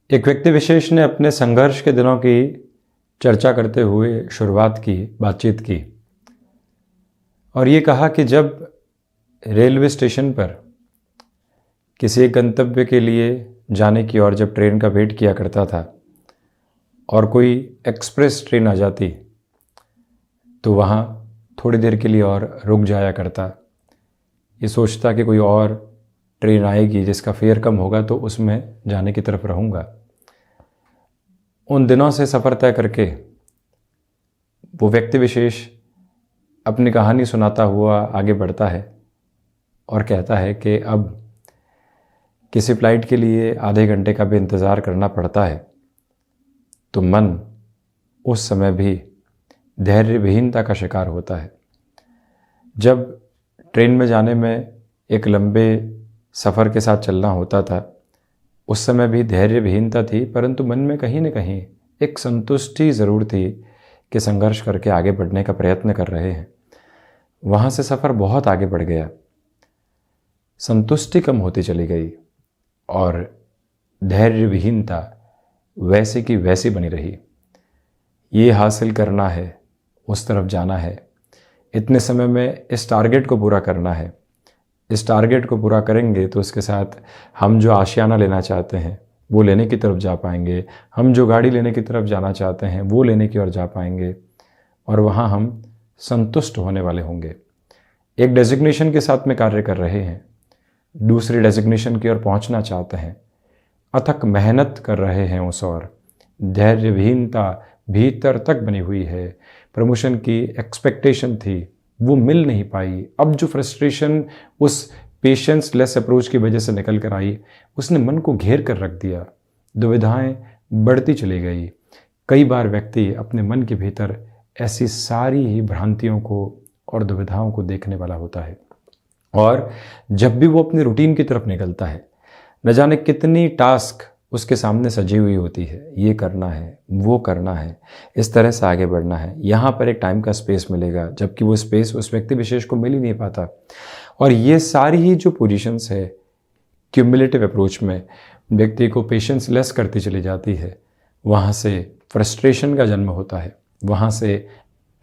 एक व्यक्ति विशेष ने अपने संघर्ष के दिनों की चर्चा करते हुए शुरुआत की बातचीत की और ये कहा कि जब रेलवे स्टेशन पर किसी एक गंतव्य के लिए जाने की और जब ट्रेन का वेट किया करता था और कोई एक्सप्रेस ट्रेन आ जाती तो वहाँ थोड़ी देर के लिए और रुक जाया करता, ये सोचता कि कोई और ट्रेन आएगी जिसका फेयर कम होगा तो उसमें जाने की तरफ रहूँगा। उन दिनों से सफ़र तय करके वो व्यक्ति विशेष अपनी कहानी सुनाता हुआ आगे बढ़ता है और कहता है कि अब किसी फ़्लाइट के लिए आधे घंटे का भी इंतज़ार करना पड़ता है तो मन उस समय भी धैर्य विहीनता का शिकार होता है। जब ट्रेन में जाने में एक लंबे सफ़र के साथ चलना होता था उस समय भी धैर्य विहीनता थी, परंतु मन में कहीं न कहीं एक संतुष्टि ज़रूर थी कि संघर्ष करके आगे बढ़ने का प्रयत्न कर रहे हैं। वहाँ से सफ़र बहुत आगे बढ़ गया, संतुष्टि कम होती चली गई और धैर्य विहीनता वैसे की वैसी बनी रही। ये हासिल करना है, उस तरफ जाना है, इतने समय में इस टारगेट को पूरा करना है, इस टारगेट को पूरा करेंगे तो उसके साथ हम जो आशियाना लेना चाहते हैं वो लेने की तरफ जा पाएंगे, हम जो गाड़ी लेने की तरफ जाना चाहते हैं वो लेने की ओर जा पाएंगे और वहाँ हम संतुष्ट होने वाले होंगे। एक डेजिग्नेशन के साथ में कार्य कर रहे हैं, दूसरी डेजिग्नेशन की ओर पहुँचना चाहते हैं, अथक मेहनत कर रहे हैं उस ओर, धैर्य विहीनता भीतर तक बनी हुई है। प्रमोशन की एक्सपेक्टेशन थी वो मिल नहीं पाई। अब जो फ्रस्ट्रेशन उस पेशेंस लेस अप्रोच की वजह से निकल कर आई उसने मन को घेर कर रख दिया, दुविधाएं बढ़ती चली गई। कई बार व्यक्ति अपने मन के भीतर ऐसी सारी ही भ्रांतियों को और दुविधाओं को देखने वाला होता है और जब भी वो अपनी रूटीन की तरफ निकलता है न जाने कितनी टास्क उसके सामने सजी हुई होती है, ये करना है, वो करना है, इस तरह से आगे बढ़ना है। यहाँ पर एक टाइम का स्पेस मिलेगा जबकि वो स्पेस उस व्यक्ति विशेष को मिल ही नहीं पाता और ये सारी ही जो पोजीशंस है क्यूमुलेटिव अप्रोच में व्यक्ति को पेशेंस लेस करती चली जाती है। वहाँ से फ्रस्ट्रेशन का जन्म होता है, वहाँ से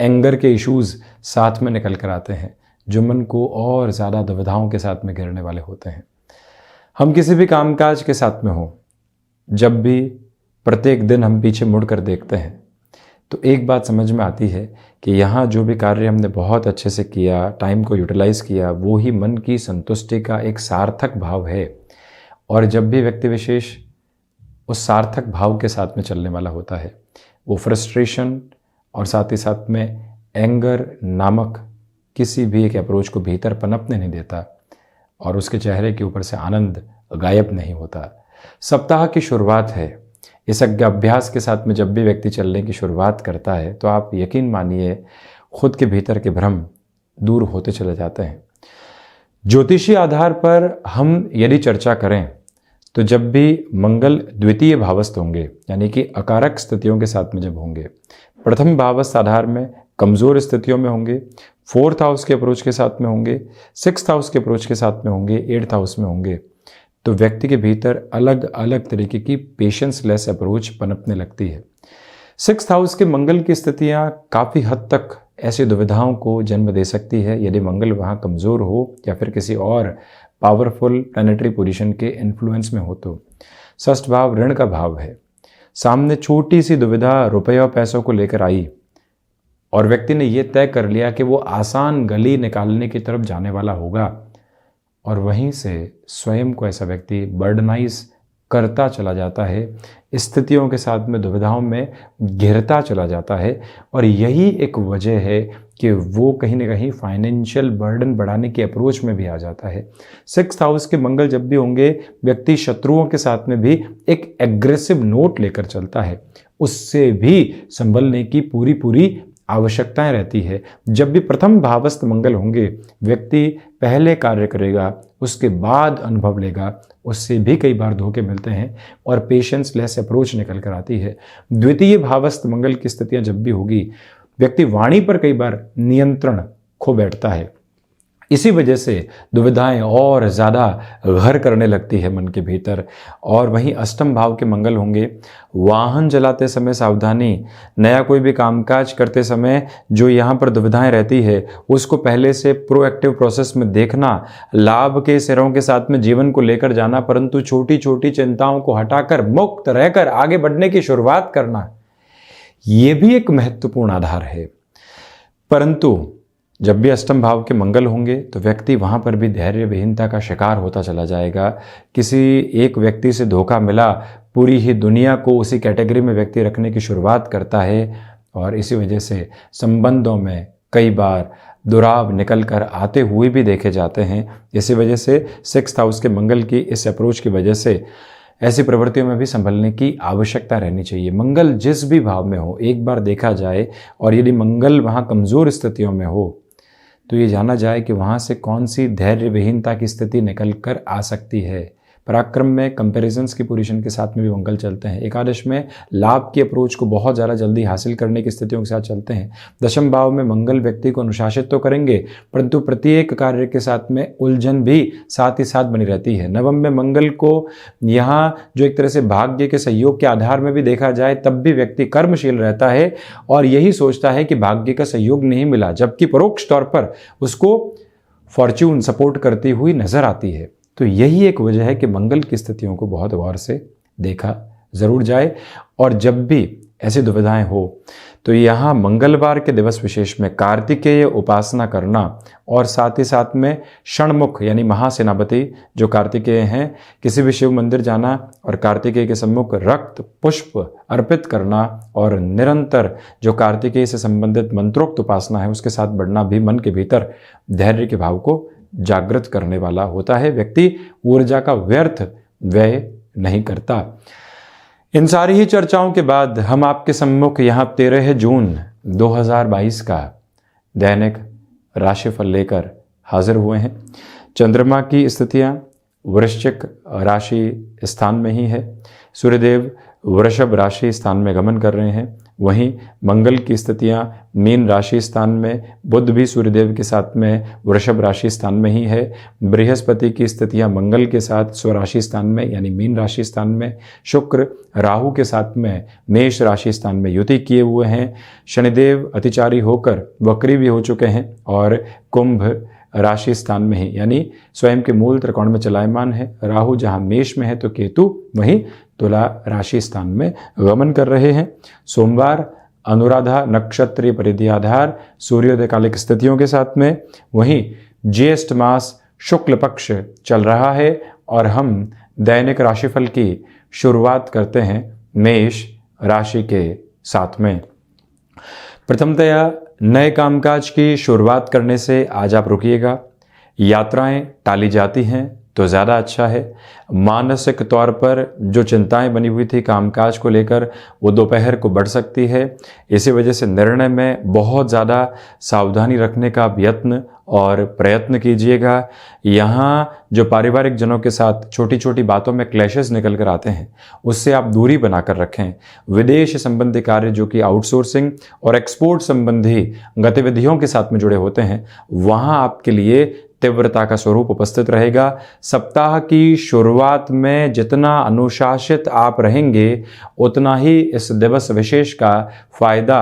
एंगर के इश्यूज़ साथ में निकल कर आते हैं जो मन को और ज़्यादा दुविधाओं के साथ में घेरने वाले होते हैं। हम किसी भी कामकाज के साथ में हों, जब भी प्रत्येक दिन हम पीछे मुड़ कर देखते हैं तो एक बात समझ में आती है कि यहाँ जो भी कार्य हमने बहुत अच्छे से किया, टाइम को यूटिलाइज़ किया, वो ही मन की संतुष्टि का एक सार्थक भाव है। और जब भी व्यक्ति विशेष उस सार्थक भाव के साथ में चलने वाला होता है वो फ्रस्ट्रेशन और साथ ही साथ में एंगर नामक किसी भी एक अप्रोच को भीतर पनपने नहीं देता और उसके चेहरे के ऊपर से आनंद गायब नहीं होता। सप्ताह की शुरुआत है, इस अभ्यास के साथ में जब भी व्यक्ति चलने की शुरुआत करता है तो आप यकीन मानिए खुद के भीतर के भ्रम दूर होते चले जाते हैं। ज्योतिषीय आधार पर हम यदि चर्चा करें तो जब भी मंगल द्वितीय भावस्थ होंगे यानी कि अकारक स्थितियों के साथ में जब होंगे, प्रथम भावस्थ आधार में कमज़ोर स्थितियों में होंगे, फोर्थ हाउस के अप्रोच के साथ में होंगे, सिक्स्थ हाउस के अप्रोच के साथ में होंगे, एट्थ हाउस में होंगे, तो व्यक्ति के भीतर अलग अलग तरीके की पेशेंस लेस अप्रोच पनपने लगती है। सिक्स्थ हाउस के मंगल की स्थितियाँ काफ़ी हद तक ऐसी दुविधाओं को जन्म दे सकती है यदि मंगल वहाँ कमज़ोर हो या फिर किसी और पावरफुल प्लैनेटरी पोजीशन के इन्फ्लुएंस में हो। तो षष्ठ भाव ऋण का भाव है, सामने छोटी सी दुविधा रुपये और पैसों को लेकर आई और व्यक्ति ने ये तय कर लिया कि वो आसान गली निकालने की तरफ जाने वाला होगा और वहीं से स्वयं को ऐसा व्यक्ति बर्डनाइज करता चला जाता है, स्थितियों के साथ में दुविधाओं में घिरता चला जाता है और यही एक वजह है कि वो कहीं ना कहीं फाइनेंशियल बर्डन बढ़ाने की अप्रोच में भी आ जाता है। सिक्स्थ हाउस के मंगल जब भी होंगे व्यक्ति शत्रुओं के साथ में भी एक एग्रेसिव नोट लेकर चलता है, उससे भी संभलने की पूरी आवश्यकताएं रहती है। जब भी प्रथम भावस्थ मंगल होंगे व्यक्ति पहले कार्य करेगा, उसके बाद अनुभव लेगा, उससे भी कई बार धोखे मिलते हैं और पेशेंस लेस अप्रोच निकल कर आती है। द्वितीय भावस्थ मंगल की स्थितियां जब भी होगी व्यक्ति वाणी पर कई बार नियंत्रण खो बैठता है, इसी वजह से दुविधाएं और ज़्यादा घर करने लगती है मन के भीतर। और वहीं अष्टम भाव के मंगल होंगे, वाहन चलाते समय सावधानी, नया कोई भी कामकाज करते समय जो यहाँ पर दुविधाएं रहती है उसको पहले से प्रोएक्टिव प्रोसेस में देखना, लाभ के सिरों के साथ में जीवन को लेकर जाना, परंतु छोटी छोटी चिंताओं को हटाकर मुक्त रहकर आगे बढ़ने की शुरुआत करना, ये भी एक महत्वपूर्ण आधार है। परंतु जब भी अष्टम भाव के मंगल होंगे तो व्यक्ति वहाँ पर भी धैर्य विहीनता का शिकार होता चला जाएगा। किसी एक व्यक्ति से धोखा मिला, पूरी ही दुनिया को उसी कैटेगरी में व्यक्ति रखने की शुरुआत करता है और इसी वजह से संबंधों में कई बार दुराव निकल कर आते हुए भी देखे जाते हैं। इसी वजह से 6th हाउस के मंगल की इस अप्रोच की वजह से ऐसी प्रवृत्तियों में भी संभलने की आवश्यकता रहनी चाहिए। मंगल जिस भी भाव में हो एक बार देखा जाए, और यदि मंगल वहाँ कमज़ोर स्थितियों में हो तो ये जाना जाए कि वहाँ से कौन सी धैर्य विहीनता की स्थिति निकल कर आ सकती है। पराक्रम में कंपैरिजंस की पोजीशन के साथ में भी मंगल चलते हैं। एकादश में लाभ की अप्रोच को बहुत ज़्यादा जल्दी हासिल करने की स्थितियों के साथ चलते हैं। दशम भाव में मंगल व्यक्ति को अनुशासित तो करेंगे परंतु प्रत्येक कार्य के साथ में उलझन भी साथ ही साथ बनी रहती है। नवम में मंगल को यहाँ जो एक तरह से भाग्य के सहयोग के आधार में भी देखा जाए तब भी व्यक्ति कर्मशील रहता है और यही सोचता है कि भाग्य का सहयोग नहीं मिला, जबकि परोक्ष तौर पर उसको फॉर्च्यून सपोर्ट करती हुई नजर आती है। तो यही एक वजह है कि मंगल की स्थितियों को बहुत गौर से देखा जरूर जाए। और जब भी ऐसी दुविधाएं हो तो यहाँ मंगलवार के दिवस विशेष में कार्तिकेय उपासना करना और साथ ही साथ में षणमुख यानी महासेनापति जो कार्तिकेय हैं, किसी भी शिव मंदिर जाना और कार्तिकेय के सम्मुख रक्त पुष्प अर्पित करना और निरंतर जो कार्तिकेय से संबंधित मंत्रोक्त उपासना है उसके साथ बढ़ना भी मन के भीतर धैर्य के भाव को जागृत करने वाला होता है। व्यक्ति ऊर्जा का व्यर्थ व्यय नहीं करता। इन सारी ही चर्चाओं के बाद हम आपके सम्मुख यहाँ 13 जून 2022 का दैनिक राशिफल लेकर हाजिर हुए हैं। चंद्रमा की स्थितियाँ वृश्चिक राशि स्थान में ही है, सूर्यदेव वृषभ राशि स्थान में गमन कर रहे हैं। वहीं मंगल की स्थितियां मीन राशि स्थान में, बुध भी सूर्यदेव के साथ में वृषभ राशि स्थान में ही है। बृहस्पति की स्थितियां मंगल के साथ स्वराशि स्थान में यानी मीन राशि स्थान में, शुक्र राहु के साथ में मेष राशि स्थान में युति किए हुए हैं। शनिदेव अतिचारी होकर वक्री भी हो चुके हैं और कुंभ राशि स्थान में ही यानी स्वयं के मूल त्रिकोण में चलायमान है। राहु जहां मेष में है तो केतु वहीं तुला राशि स्थान में गमन कर रहे हैं। सोमवार अनुराधा नक्षत्रीय परिधि आधार सूर्योदय कालिक स्थितियों के साथ में, वहीं ज्येष्ठ मास शुक्ल पक्ष चल रहा है और हम दैनिक राशिफल की शुरुआत करते हैं मेष राशि के साथ में। प्रथमतया नए कामकाज की शुरुआत करने से आज आप रुकिएगा। यात्राएं टाली जाती हैं तो ज़्यादा अच्छा है। मानसिक तौर पर जो चिंताएं बनी हुई थी कामकाज को लेकर वो दोपहर को बढ़ सकती है। इसी वजह से निर्णय में बहुत ज़्यादा सावधानी रखने का यत्न और प्रयत्न कीजिएगा। यहाँ जो पारिवारिक जनों के साथ छोटी छोटी बातों में क्लैशेस निकल कर आते हैं उससे आप दूरी बनाकर रखें। विदेश संबंधी कार्य जो कि आउटसोर्सिंग और एक्सपोर्ट संबंधी गतिविधियों के साथ में जुड़े होते हैं वहाँ आपके लिए तीव्रता का स्वरूप उपस्थित रहेगा। सप्ताह की शुरुआत में जितना अनुशासित आप रहेंगे उतना ही इस दिवस विशेष का फायदा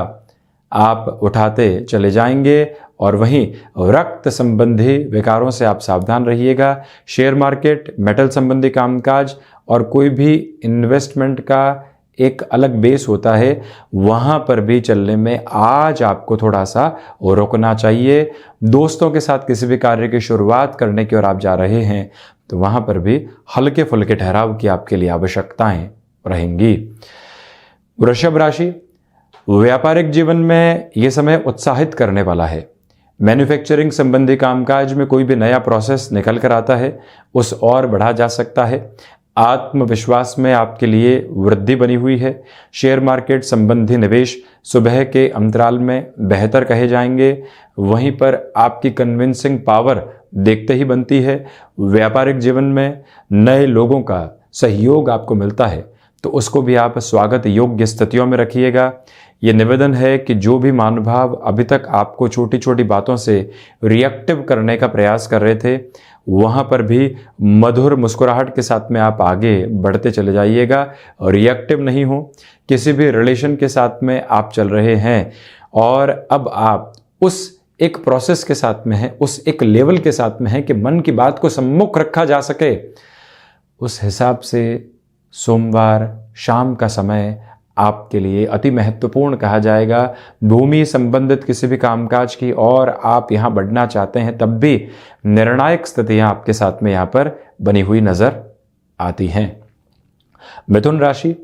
आप उठाते चले जाएंगे। और वहीं रक्त संबंधी विकारों से आप सावधान रहिएगा। शेयर मार्केट, मेटल संबंधी कामकाज और कोई भी इन्वेस्टमेंट का एक अलग बेस होता है, वहाँ पर भी चलने में आज आपको थोड़ा सा रुकना चाहिए। दोस्तों के साथ किसी भी कार्य की शुरुआत करने की ओर आप जा रहे हैं तो वहाँ पर भी हल्के फुल्के ठहराव की आपके लिए आवश्यकताएं रहेंगी। वृषभ राशि, व्यापारिक जीवन में ये समय उत्साहित करने वाला है। मैन्युफैक्चरिंग संबंधी कामकाज में कोई भी नया प्रोसेस निकल कर आता है उस और बढ़ा जा सकता है। आत्मविश्वास में आपके लिए वृद्धि बनी हुई है। शेयर मार्केट संबंधी निवेश सुबह के अंतराल में बेहतर कहे जाएंगे। वहीं पर आपकी कन्विंसिंग पावर देखते ही बनती है। व्यापारिक जीवन में नए लोगों का सहयोग आपको मिलता है तो उसको भी आप स्वागत योग्य स्थितियों में रखिएगा। ये निवेदन है कि जो भी महानुभाव अभी तक आपको छोटी छोटी बातों से रिएक्टिव करने का प्रयास कर रहे थे, वहाँ पर भी मधुर मुस्कुराहट के साथ में आप आगे बढ़ते चले जाइएगा और रिएक्टिव नहीं हो। किसी भी रिलेशन के साथ में आप चल रहे हैं और अब आप उस एक प्रोसेस के साथ में हैं, उस एक लेवल के साथ में हैं कि मन की बात को सम्मुख रखा जा सके, उस हिसाब से सोमवार शाम का समय आपके लिए अति महत्वपूर्ण कहा जाएगा। भूमि संबंधित किसी भी कामकाज की और आप यहाँ बढ़ना चाहते हैं, तब भी निर्णायक स्थितियाँ आपके साथ में यहाँ पर बनी हुई नजर आती हैं। मिथुन राशि,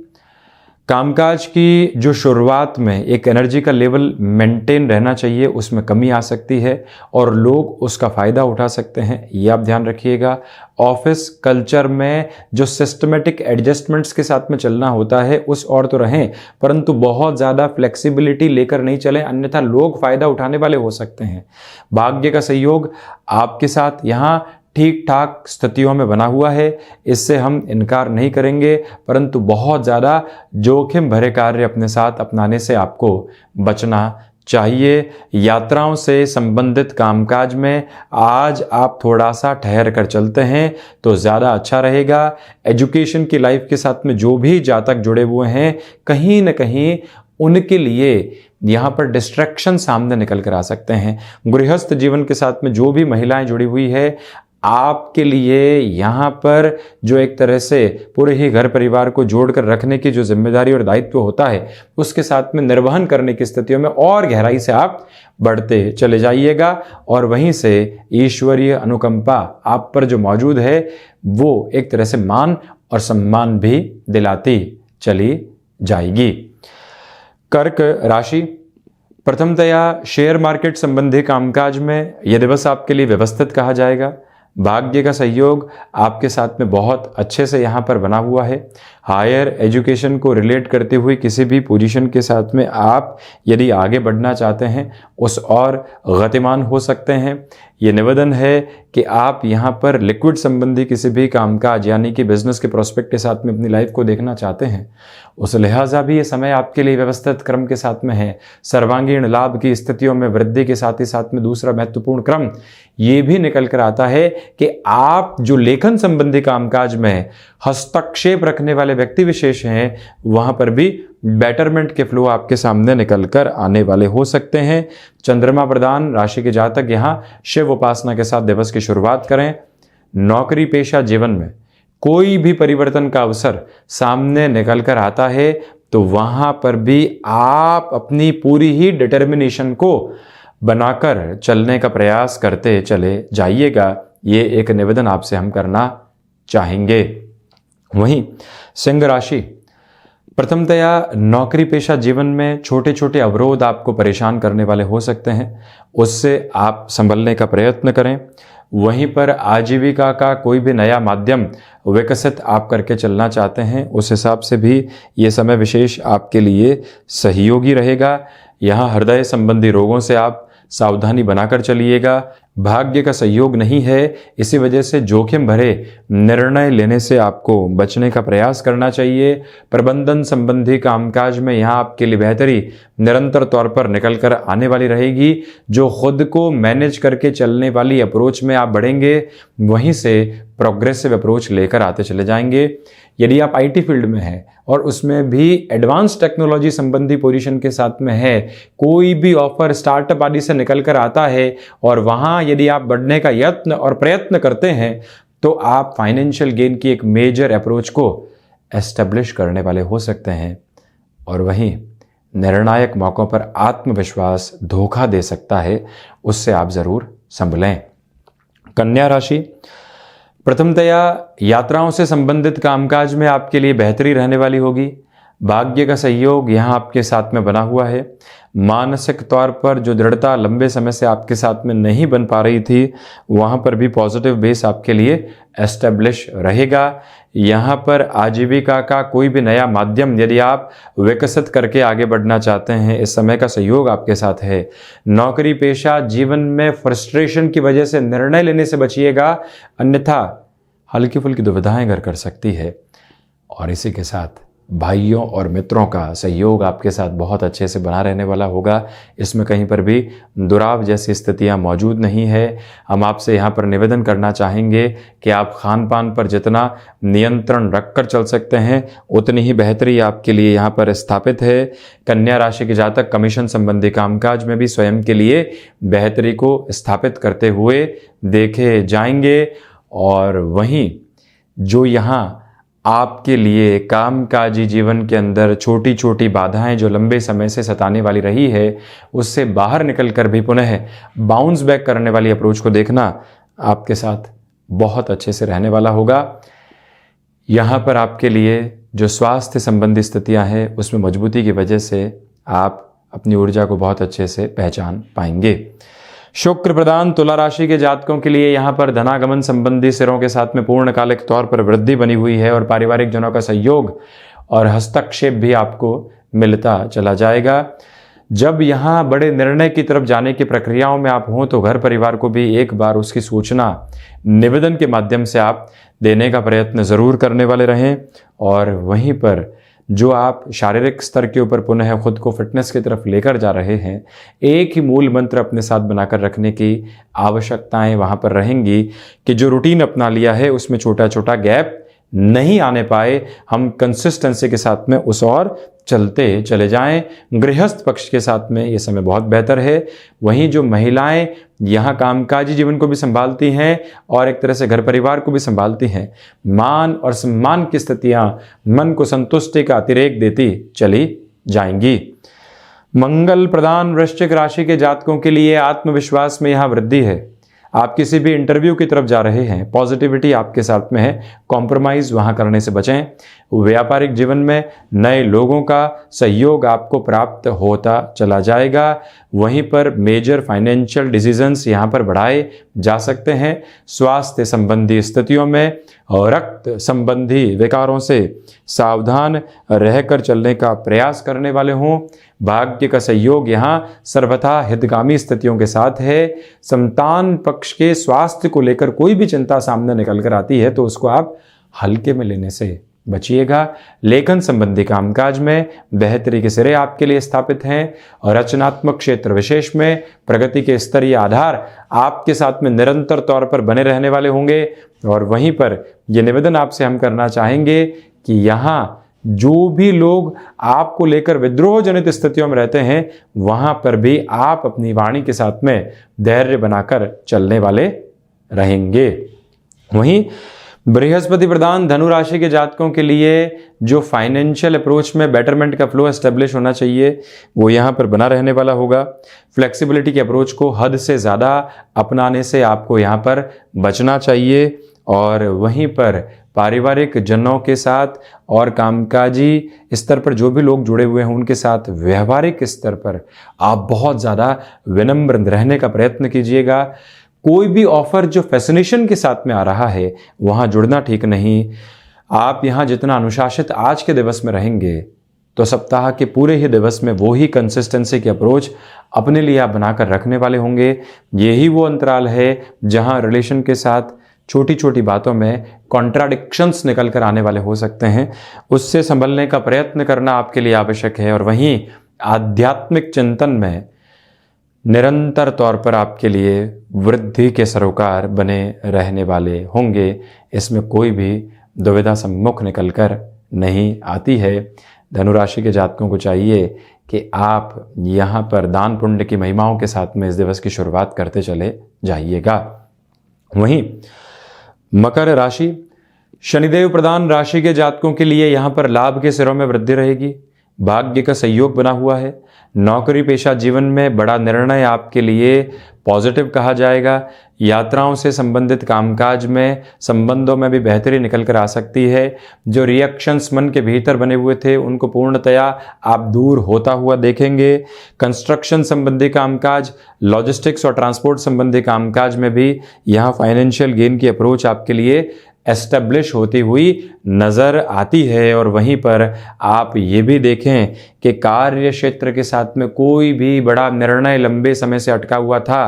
कामकाज की जो शुरुआत में एक एनर्जी का लेवल मेंटेन रहना चाहिए, उसमें कमी आ सकती है और लोग उसका फ़ायदा उठा सकते हैं, ये आप ध्यान रखिएगा। ऑफिस कल्चर में जो सिस्टमेटिक एडजस्टमेंट्स के साथ में चलना होता है उस और तो रहें, परंतु बहुत ज़्यादा फ्लेक्सिबिलिटी लेकर नहीं चलें, अन्यथा लोग फ़ायदा उठाने वाले हो सकते हैं। भाग्य का सहयोग आपके साथ यहाँ ठीक ठाक स्थितियों में बना हुआ है, इससे हम इनकार नहीं करेंगे, परंतु बहुत ज़्यादा जोखिम भरे कार्य अपने साथ अपनाने से आपको बचना चाहिए। यात्राओं से संबंधित कामकाज में आज आप थोड़ा सा ठहर कर चलते हैं तो ज़्यादा अच्छा रहेगा। एजुकेशन की लाइफ के साथ में जो भी जातक जुड़े हुए हैं, कहीं न कहीं उनके लिए यहाँ पर डिस्ट्रैक्शन सामने निकल कर आ सकते हैं। गृहस्थ जीवन के साथ में जो भी महिलाएं जुड़ी हुई है, आपके लिए यहाँ पर जो एक तरह से पूरे ही घर परिवार को जोड़कर रखने की जो जिम्मेदारी और दायित्व होता है, उसके साथ में निर्वहन करने की स्थितियों में और गहराई से आप बढ़ते चले जाइएगा और वहीं से ईश्वरीय अनुकंपा आप पर जो मौजूद है वो एक तरह से मान और सम्मान भी दिलाती चली जाएगी। कर्क राशि, प्रथमतया शेयर मार्केट संबंधी कामकाज में यह दिवस आपके लिए व्यवस्थित कहा जाएगा। भाग्य का सहयोग आपके साथ में बहुत अच्छे से यहाँ पर बना हुआ है। हायर एजुकेशन को रिलेट करते हुए किसी भी पोजीशन के साथ में आप यदि आगे बढ़ना चाहते हैं उस और गतिमान हो सकते हैं। ये निवेदन है कि आप यहाँ पर लिक्विड संबंधी किसी भी कामकाज यानी कि बिजनेस के प्रोस्पेक्ट के साथ में अपनी लाइफ को देखना चाहते हैं, उस लिहाजा भी ये समय आपके लिए व्यवस्थित क्रम के साथ में है। सर्वांगीण लाभ की स्थितियों में वृद्धि के साथ ही साथ में दूसरा महत्वपूर्ण क्रम ये भी निकल कर आता है कि आप जो लेखन संबंधी कामकाज में हस्तक्षेप रखने वाले व्यक्ति विशेष हैं, वहां पर भी बेटरमेंट के फ्लो आपके सामने निकल कर आने वाले हो सकते हैं। चंद्रमा प्रधान राशि के जातक यहाँ शिव उपासना के साथ दिवस की शुरुआत करें। नौकरी पेशा जीवन में कोई भी परिवर्तन का अवसर सामने निकल कर आता है तो वहां पर भी आप अपनी पूरी ही डिटर्मिनेशन को बनाकर चलने का प्रयास करते चले जाइएगा। ये एक निवेदन आपसे हम करना चाहेंगे। वहीं सिंह राशि, प्रथमतया नौकरी पेशा जीवन में छोटे छोटे अवरोध आपको परेशान करने वाले हो सकते हैं, उससे आप संभलने का प्रयत्न करें। वहीं पर आजीविका का कोई भी नया माध्यम विकसित आप करके चलना चाहते हैं, उस हिसाब से भी ये समय विशेष आपके लिए सहयोगी रहेगा। यहाँ हृदय संबंधी रोगों से आप सावधानी बनाकर चलिएगा। भाग्य का सहयोग नहीं है, इसी वजह से जोखिम भरे निर्णय लेने से आपको बचने का प्रयास करना चाहिए। प्रबंधन संबंधी कामकाज में यहाँ आपके लिए बेहतरी निरंतर तौर पर निकल कर आने वाली रहेगी। जो खुद को मैनेज करके चलने वाली अप्रोच में आप बढ़ेंगे, वहीं से प्रोग्रेसिव अप्रोच लेकर आते चले जाएंगे। यदि आप आईटी फील्ड में हैं और उसमें भी एडवांस टेक्नोलॉजी संबंधी पोजीशन के साथ में है, कोई भी ऑफर स्टार्टअप आदि से निकल कर आता है और वहाँ यदि आप बढ़ने का यत्न और प्रयत्न करते हैं तो आप फाइनेंशियल गेन की एक मेजर अप्रोच को एस्टेब्लिश करने वाले हो सकते हैं। और वहीं निर्णायक मौक़ों पर आत्मविश्वास धोखा दे सकता है, उससे आप ज़रूर संभलें। कन्या राशि, प्रथमतया यात्राओं से संबंधित कामकाज में आपके लिए बेहतरी रहने वाली होगी। भाग्य का सहयोग यहाँ आपके साथ में बना हुआ है। मानसिक तौर पर जो दृढ़ता लंबे समय से आपके साथ में नहीं बन पा रही थी, वहाँ पर भी पॉजिटिव बेस आपके लिए एस्टेब्लिश रहेगा। यहाँ पर आजीविका का कोई भी नया माध्यम यदि आप विकसित करके आगे बढ़ना चाहते हैं, इस समय का सहयोग आपके साथ है। नौकरी पेशा जीवन में फ्रस्ट्रेशन की वजह से निर्णय लेने से बचिएगा, अन्यथा हल्की फुल्की दुविधाएं घर कर सकती है। और इसी के साथ भाइयों और मित्रों का सहयोग आपके साथ बहुत अच्छे से बना रहने वाला होगा। इसमें कहीं पर भी दुराव जैसी स्थितियां मौजूद नहीं है। हम आपसे यहाँ पर निवेदन करना चाहेंगे कि आप खान पान पर जितना नियंत्रण रखकर चल सकते हैं उतनी ही बेहतरी आपके लिए यहाँ पर स्थापित है। कन्या राशि के जातक कमीशन संबंधी कामकाज में भी स्वयं के लिए बेहतरी को स्थापित करते हुए देखे जाएंगे। और वहीं जो यहाँ आपके लिए कामकाजी जीवन के अंदर छोटी छोटी बाधाएं जो लंबे समय से सताने वाली रही है, उससे बाहर निकलकर भी पुनः बाउंस बैक करने वाली अप्रोच को देखना आपके साथ बहुत अच्छे से रहने वाला होगा। यहाँ पर आपके लिए जो स्वास्थ्य संबंधी स्थितियां हैं उसमें मजबूती की वजह से आप अपनी ऊर्जा को बहुत अच्छे से पहचान पाएंगे। शुक्र प्रदान तुला राशि के जातकों के लिए यहाँ पर धनागमन संबंधी सिरों के साथ में पूर्णकालिक तौर पर वृद्धि बनी हुई है और पारिवारिक जनों का सहयोग और हस्तक्षेप भी आपको मिलता चला जाएगा। जब यहाँ बड़े निर्णय की तरफ जाने की प्रक्रियाओं में आप हों तो घर परिवार को भी एक बार उसकी सूचना निवेदन के माध्यम से आप देने का प्रयत्न ज़रूर करने वाले रहें। और वहीं पर जो आप शारीरिक स्तर के ऊपर पुनः खुद को फिटनेस की तरफ लेकर जा रहे हैं, एक ही मूल मंत्र अपने साथ बनाकर रखने की आवश्यकताएं वहाँ पर रहेंगी कि जो रूटीन अपना लिया है उसमें छोटा छोटा गैप नहीं आने पाए, हम कंसिस्टेंसी के साथ में उस और चलते चले जाएं। गृहस्थ पक्ष के साथ में ये समय बहुत बेहतर है। वहीं जो महिलाएं यहाँ कामकाजी जीवन को भी संभालती हैं और एक तरह से घर परिवार को भी संभालती हैं, मान और सम्मान की स्थितियां मन को संतुष्टि का अतिरेक देती चली जाएंगी। मंगल प्रदान वृश्चिक राशि के जातकों के लिए आत्मविश्वास में यहाँ वृद्धि है। आप किसी भी इंटरव्यू की तरफ जा रहे हैं, पॉजिटिविटी आपके साथ में है, कॉम्प्रोमाइज़ वहाँ करने से बचें। व्यापारिक जीवन में नए लोगों का सहयोग आपको प्राप्त होता चला जाएगा। वहीं पर मेजर फाइनेंशियल डिसीजंस यहाँ पर बढ़ाए जा सकते हैं। स्वास्थ्य संबंधी स्थितियों में और रक्त संबंधी विकारों से सावधान रहकर चलने का प्रयास करने वाले हों। भाग्य का सहयोग यहाँ सर्वथा हितगामी स्थितियों के साथ है। संतान पक्ष के स्वास्थ्य को लेकर कोई भी चिंता सामने निकल कर आती है तो उसको आप हल्के में लेने से बचिएगा। लेखन संबंधी कामकाज में बेहतरी के सिरे आपके लिए स्थापित हैं और रचनात्मक क्षेत्र विशेष में प्रगति के स्तरीय आधार आपके साथ में निरंतर तौर पर बने रहने वाले होंगे। और वहीं पर यह निवेदन आपसे हम करना चाहेंगे कि यहाँ जो भी लोग आपको लेकर विद्रोह जनित स्थितियों में रहते हैं वहां पर भी आप अपनी वाणी के साथ में धैर्य बनाकर चलने वाले रहेंगे। वहीं बृहस्पति प्रदान धनु राशि के जातकों के लिए जो फाइनेंशियल अप्रोच में बेटरमेंट का फ्लो एस्टेब्लिश होना चाहिए वो यहाँ पर बना रहने वाला होगा। फ्लेक्सिबिलिटी के अप्रोच को हद से ज़्यादा अपनाने से आपको यहाँ पर बचना चाहिए। और वहीं पर पारिवारिक जनों के साथ और कामकाजी स्तर पर जो भी लोग जुड़े हुए हैं उनके साथ व्यवहारिक स्तर पर आप बहुत ज़्यादा विनम्र रहने का प्रयत्न कीजिएगा। कोई भी ऑफर जो फैसिनेशन के साथ में आ रहा है वहाँ जुड़ना ठीक नहीं। आप यहाँ जितना अनुशासित आज के दिवस में रहेंगे तो सप्ताह के पूरे ही दिवस में वो ही कंसिस्टेंसी की अप्रोच अपने लिए आप बनाकर रखने वाले होंगे। यही वो अंतराल है जहाँ रिलेशन के साथ छोटी छोटी बातों में कॉन्ट्राडिक्शंस निकल कर आने वाले हो सकते हैं, उससे संभलने का प्रयत्न करना आपके लिए आवश्यक है। और वहीं आध्यात्मिक चिंतन में निरंतर तौर पर आपके लिए वृद्धि के सरोकार बने रहने वाले होंगे, इसमें कोई भी दुविधा सम्मुख निकलकर नहीं आती है। धनुराशि के जातकों को चाहिए कि आप यहाँ पर दान पुण्य की महिमाओं के साथ में इस दिवस की शुरुआत करते चले जाइएगा। वहीं मकर राशि शनिदेव प्रधान राशि के जातकों के लिए यहाँ पर लाभ के सिरों में वृद्धि रहेगी। भाग्य का सहयोग बना हुआ है। नौकरी पेशा जीवन में बड़ा निर्णय आपके लिए पॉजिटिव कहा जाएगा। यात्राओं से संबंधित कामकाज में संबंधों में भी बेहतरी निकल कर आ सकती है। जो रिएक्शंस मन के भीतर बने हुए थे उनको पूर्णतया आप दूर होता हुआ देखेंगे। कंस्ट्रक्शन संबंधी कामकाज, लॉजिस्टिक्स और ट्रांसपोर्ट संबंधी कामकाज में भी यहाँ फाइनेंशियल गेन की अप्रोच आपके लिए एस्टेब्लिश होती हुई नज़र आती है। और वहीं पर आप ये भी देखें कि कार्य क्षेत्र के साथ में कोई भी बड़ा निर्णय लंबे समय से अटका हुआ था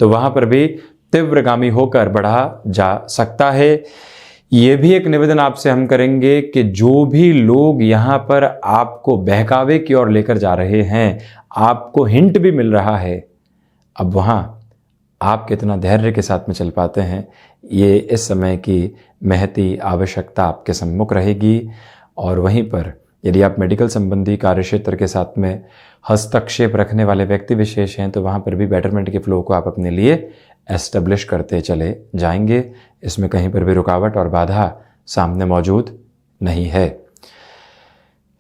तो वहाँ पर भी तीव्रगामी होकर बढ़ा जा सकता है। ये भी एक निवेदन आपसे हम करेंगे कि जो भी लोग यहाँ पर आपको बहकावे की ओर लेकर जा रहे हैं, आपको हिंट भी मिल रहा है, अब वहाँ आप कितना धैर्य के साथ में चल पाते हैं, ये इस समय की महती आवश्यकता आपके सम्मुख रहेगी। और वहीं पर यदि आप मेडिकल संबंधी कार्यक्षेत्र के साथ में हस्तक्षेप रखने वाले व्यक्ति विशेष हैं, तो वहाँ पर भी बेटरमेंट के फ्लो को आप अपने लिए एस्टेब्लिश करते चले जाएंगे। इसमें कहीं पर भी रुकावट और बाधा सामने मौजूद नहीं है।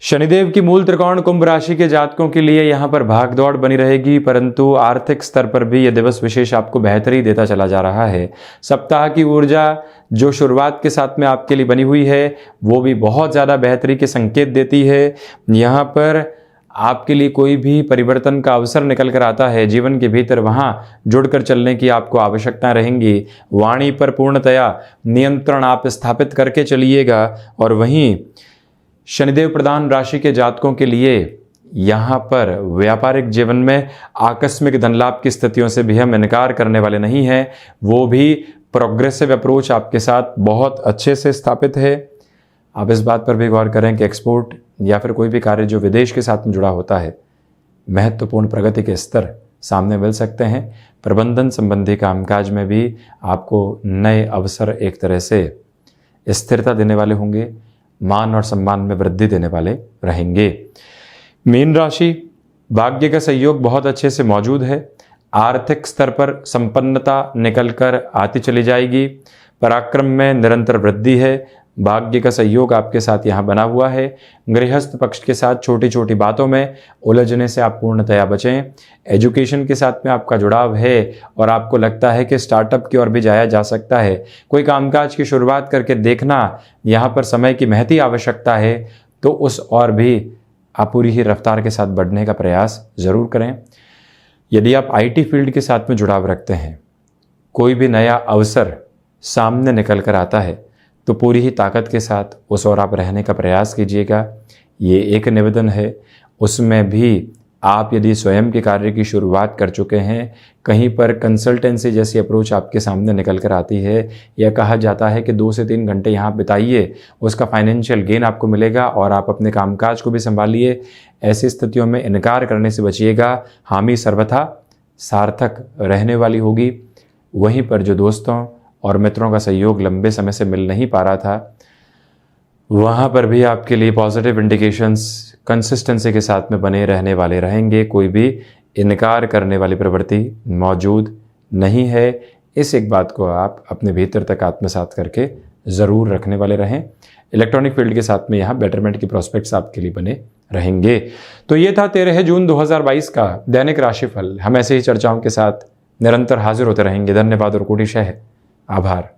शनिदेव की मूल त्रिकोण कुंभ राशि के जातकों के लिए यहाँ पर भागदौड़ बनी रहेगी, परंतु आर्थिक स्तर पर भी यह दिवस विशेष आपको बेहतरी देता चला जा रहा है। सप्ताह की ऊर्जा जो शुरुआत के साथ में आपके लिए बनी हुई है, वो भी बहुत ज़्यादा बेहतरी के संकेत देती है। यहाँ पर आपके लिए कोई भी परिवर्तन का अवसर निकल कर आता है जीवन के भीतर, वहाँ जुड़कर चलने की आपको आवश्यकता रहेंगी। वाणी पर पूर्णतया नियंत्रण आप स्थापित करके चलिएगा। और वहीं शनिदेव प्रधान राशि के जातकों के लिए यहाँ पर व्यापारिक जीवन में आकस्मिक धन लाभ की स्थितियों से भी हम इनकार करने वाले नहीं हैं। वो भी प्रोग्रेसिव अप्रोच आपके साथ बहुत अच्छे से स्थापित है। आप इस बात पर भी गौर करें कि एक्सपोर्ट या फिर कोई भी कार्य जो विदेश के साथ में जुड़ा होता है, महत्वपूर्ण प्रगति के स्तर सामने मिल सकते हैं। प्रबंधन संबंधी कामकाज में भी आपको नए अवसर एक तरह से स्थिरता देने वाले होंगे, मान और सम्मान में वृद्धि देने वाले रहेंगे। मीन राशि, भाग्य का सहयोग बहुत अच्छे से मौजूद है। आर्थिक स्तर पर संपन्नता निकल कर आती चली जाएगी। पराक्रम में निरंतर वृद्धि है। भाग्य का सहयोग आपके साथ यहाँ बना हुआ है। गृहस्थ पक्ष के साथ छोटी छोटी बातों में उलझने से आप पूर्णतया बचें। एजुकेशन के साथ में आपका जुड़ाव है और आपको लगता है कि स्टार्टअप की ओर भी जाया जा सकता है। कोई कामकाज की शुरुआत करके देखना, यहाँ पर समय की महती आवश्यकता है, तो उस और भी आप पूरी ही रफ्तार के साथ बढ़ने का प्रयास ज़रूर करें। यदि आप IT फील्ड के साथ में जुड़ाव रखते हैं, कोई भी नया अवसर सामने निकल कर आता है, तो पूरी ही ताकत के साथ उस ओर आप रहने का प्रयास कीजिएगा। ये एक निवेदन है। उसमें भी आप यदि स्वयं के कार्य की शुरुआत कर चुके हैं, कहीं पर कंसल्टेंसी जैसी अप्रोच आपके सामने निकल कर आती है, या कहा जाता है कि 2 से 3 घंटे यहाँ बिताइए, उसका फाइनेंशियल गेन आपको मिलेगा और आप अपने कामकाज को भी संभालिए। ऐसी स्थितियों में इनकार करने से बचिएगा। हामी सर्वथा सार्थक रहने वाली होगी। वहीं पर जो दोस्तों और मित्रों का सहयोग लंबे समय से मिल नहीं पा रहा था, वहाँ पर भी आपके लिए पॉजिटिव इंडिकेशंस कंसिस्टेंसी के साथ में बने रहने वाले रहेंगे। कोई भी इनकार करने वाली प्रवृत्ति मौजूद नहीं है। इस एक बात को आप अपने भीतर तक आत्मसात करके ज़रूर रखने वाले रहें। इलेक्ट्रॉनिक फील्ड के साथ में यहाँ बेटरमेंट के प्रोस्पेक्ट्स आपके लिए बने रहेंगे। तो ये था 13 जून 2022 का दैनिक राशिफल। हम ऐसे ही चर्चाओं के साथ निरंतर हाजिर होते रहेंगे। धन्यवाद और कोटिशः आभार।